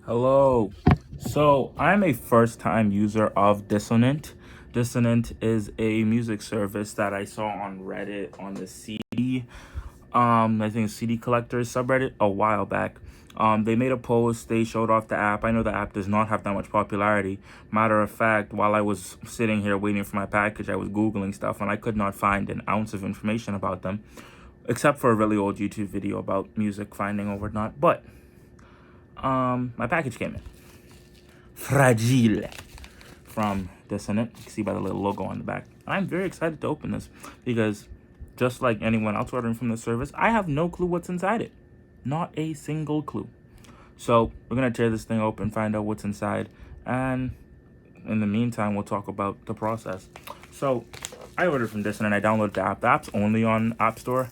Hello. So I'm a first-time user of Dissonant. Dissonant is a music service that I saw on Reddit on the CD. I think CD collectors subreddit a while back. They made a post. They showed off the app. I know the app does not have that much popularity. Matter of fact, while I was sitting here waiting for my package, I was Googling stuff and I could not find an ounce of information about them, except for a really old YouTube video about music finding or whatnot. But my package came in. Fragile from Dissonant. You can see by the little logo on the back. I'm very excited to open this because just like anyone else ordering from the service, I have no clue what's inside it. Not a single clue. So we're going to tear this thing open, find out what's inside, and in the meantime, we'll talk about the process. So I ordered from Dissonant. I downloaded the app. The app's only on App Store.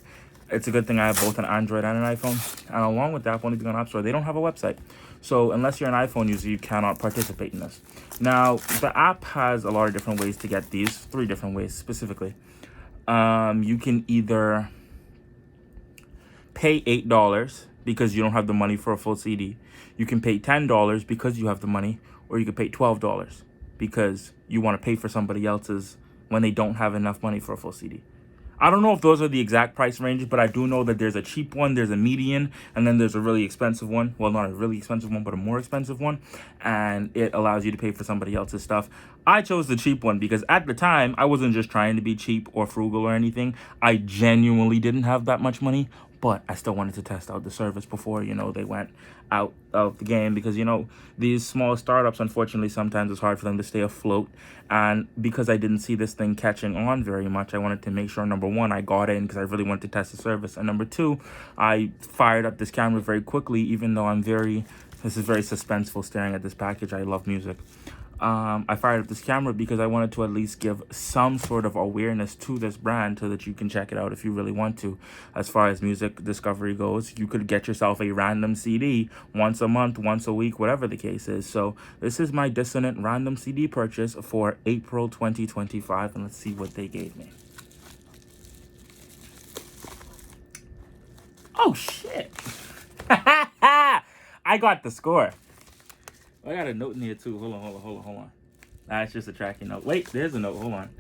It's a good thing I have both an Android and an iPhone. And along with the app only being on App Store, they don't have a website. So unless you're an iPhone user, you cannot participate in this. Now, the app has a lot of different ways to get these, 3 different ways specifically. You can either pay $8 because you don't have the money for a full CD. You can pay $10 because you have the money, or you can pay $12 because you want to pay for somebody else's when they don't have enough money for a full CD. I don't know if those are the exact price ranges, but I do know that there's a cheap one, there's a median, and then there's a really expensive one. Well, not a really expensive one, but a more expensive one. And it allows you to pay for somebody else's stuff. I chose the cheap one because at the time, I wasn't just trying to be cheap or frugal or anything. I genuinely didn't have that much money, but I still wanted to test out the service before, they went out of the game because, these small startups, unfortunately, sometimes it's hard for them to stay afloat. And because I didn't see this thing catching on very much, I wanted to make sure, number one, I got in because I really wanted to test the service. And number two, I fired up this camera very quickly, even though this is very suspenseful staring at this package. I love music. I fired up this camera because I wanted to at least give some sort of awareness to this brand so that you can check it out if you really want to. As far as music discovery goes, you could get yourself a random CD once a month, once a week, whatever the case is. So this is my Dissonant random CD purchase for April 2025, and let's see what they gave me. Oh, shit. I got the score. I got a note in here too. Hold on. That's just a tracking note. Wait, there's a note. Hold on.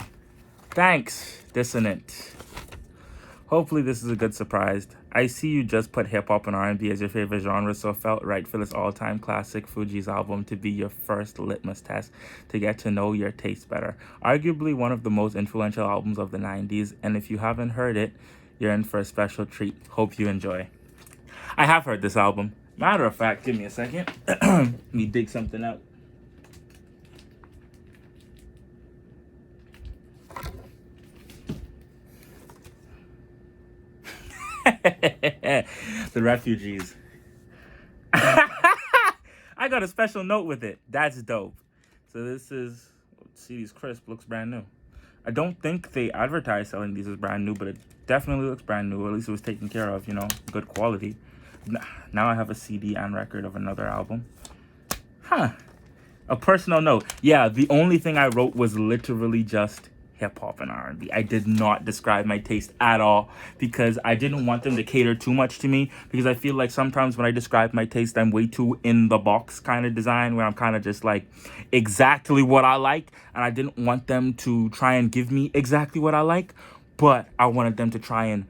Thanks, Dissonant. Hopefully this is a good surprise. I see you just put hip-hop and R&B as your favorite genre, so it felt right for this all-time classic Fugees album to be your first litmus test to get to know your taste better. Arguably one of the most influential albums of the 90s, and if you haven't heard it, you're in for a special treat. Hope you enjoy. I have heard this album. Matter of fact, give me a second. Let me dig something out. The Refugees. I got a special note with it. That's dope. So this is, CD's crisp, looks brand new. I don't think they advertise selling these as brand new, but it definitely looks brand new. Or at least it was taken care of, good quality. Now I have a CD and record of another album. A personal note. Yeah, the only thing I wrote was literally just hip-hop and R&B. I did not describe my taste at all because I didn't want them to cater too much to me, because I feel like sometimes when I describe my taste, I'm way too in the box kind of design where I'm kind of just like exactly what I like, and I didn't want them to try and give me exactly what I like, but I wanted them to try and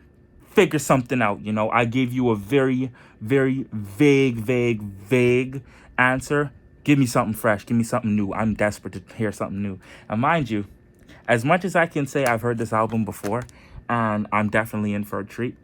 figure something out. I gave you a very, very vague answer. Give me something fresh. Give me something new. I'm desperate to hear something new. And mind you, as much as I can say I've heard this album before, and I'm definitely in for a treat,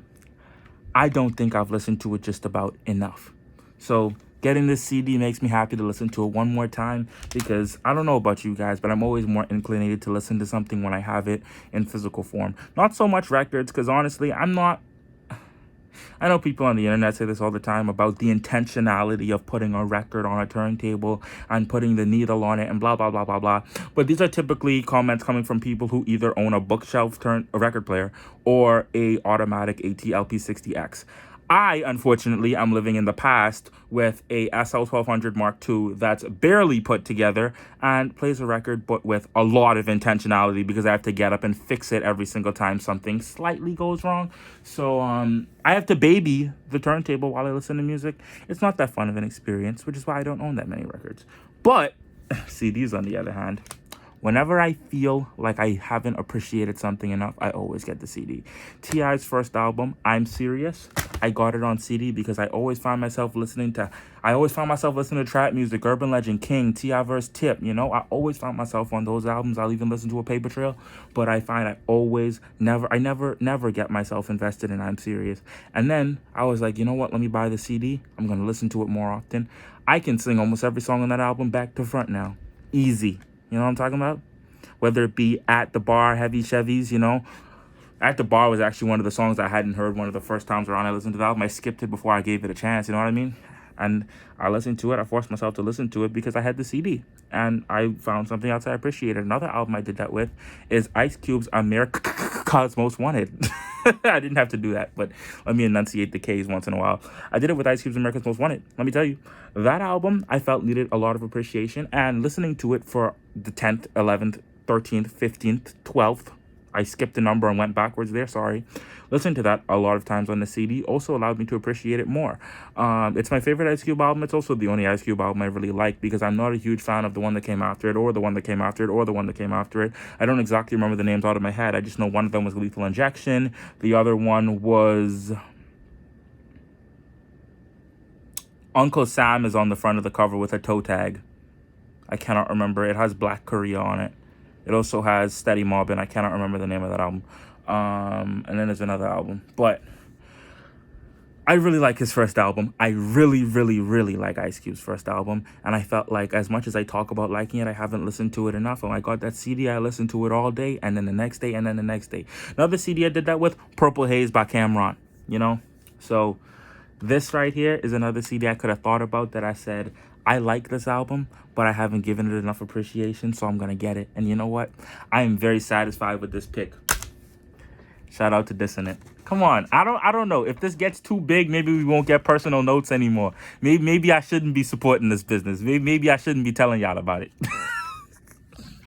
I don't think I've listened to it just about enough. So getting this CD makes me happy to listen to it one more time, because I don't know about you guys, but I'm always more inclinated to listen to something when I have it in physical form. Not so much records, because honestly, I know people on the internet say this all the time about the intentionality of putting a record on a turntable and putting the needle on it and blah, blah, blah, blah, blah. But these are typically comments coming from people who either own a bookshelf a record player or a automatic AT LP60X. I, unfortunately, am living in the past with a SL1200 Mark II that's barely put together and plays a record, but with a lot of intentionality because I have to get up and fix it every single time something slightly goes wrong. So I have to baby the turntable while I listen to music. It's not that fun of an experience, which is why I don't own that many records. But CDs, on the other hand, whenever I feel like I haven't appreciated something enough, I always get the CD. T.I.'s first album, I'm Serious, I got it on CD because I always found myself listening to trap music, Urban Legend, King, T.I. vs. Tip, you know? I always found myself on those albums. I'll even listen to a Paper Trail, but I find I never get myself invested in I'm Serious. And then I was like, you know what? Let me buy the CD. I'm going to listen to it more often. I can sing almost every song on that album back to front now. Easy. You know what I'm talking about? Whether it be At the Bar, Heavy Chevys, you know. At the Bar was actually one of the songs I hadn't heard one of the first times around I listened to the album. I skipped it before I gave it a chance, you know what I mean? And I listened to it. I forced myself to listen to it because I had the CD. And I found something else I appreciated. Another album I did that with is Ice Cube's America's Most Wanted. I didn't have to do that, but let me enunciate the K's once in a while. I did it with Ice Cube's America's Most Wanted. Let me tell you, that album I felt needed a lot of appreciation, and listening to it for the 10th, 11th, 13th, 15th, 12th, I skipped a number and went backwards there, sorry. Listening to that a lot of times on the CD also allowed me to appreciate it more. It's my favorite Ice Cube album. It's also the only Ice Cube album I really like because I'm not a huge fan of the one that came after it or the one that came after it or the one that came after it. I don't exactly remember the names out of my head. I just know one of them was Lethal Injection. The other one was... Uncle Sam is on the front of the cover with a toe tag. I cannot remember. It has Black Korea on it. It also has Steady Mobbin'. I cannot remember the name of that album. And then there's another album. But I really like his first album. I really, really, really like Ice Cube's first album. And I felt like as much as I talk about liking it, I haven't listened to it enough. When I got that CD, I listened to it all day. And then the next day, and then the next day. Another CD I did that with, Purple Haze by Cameron. You know? So this right here is another CD I could have thought about that I said, I like this album, but I haven't given it enough appreciation, so I'm going to get it. And you know what? I am very satisfied with this pick. Shout out to Dissonant. Come on. I don't know. If this gets too big, maybe we won't get personal notes anymore. Maybe I shouldn't be supporting this business. Maybe I shouldn't be telling y'all about it.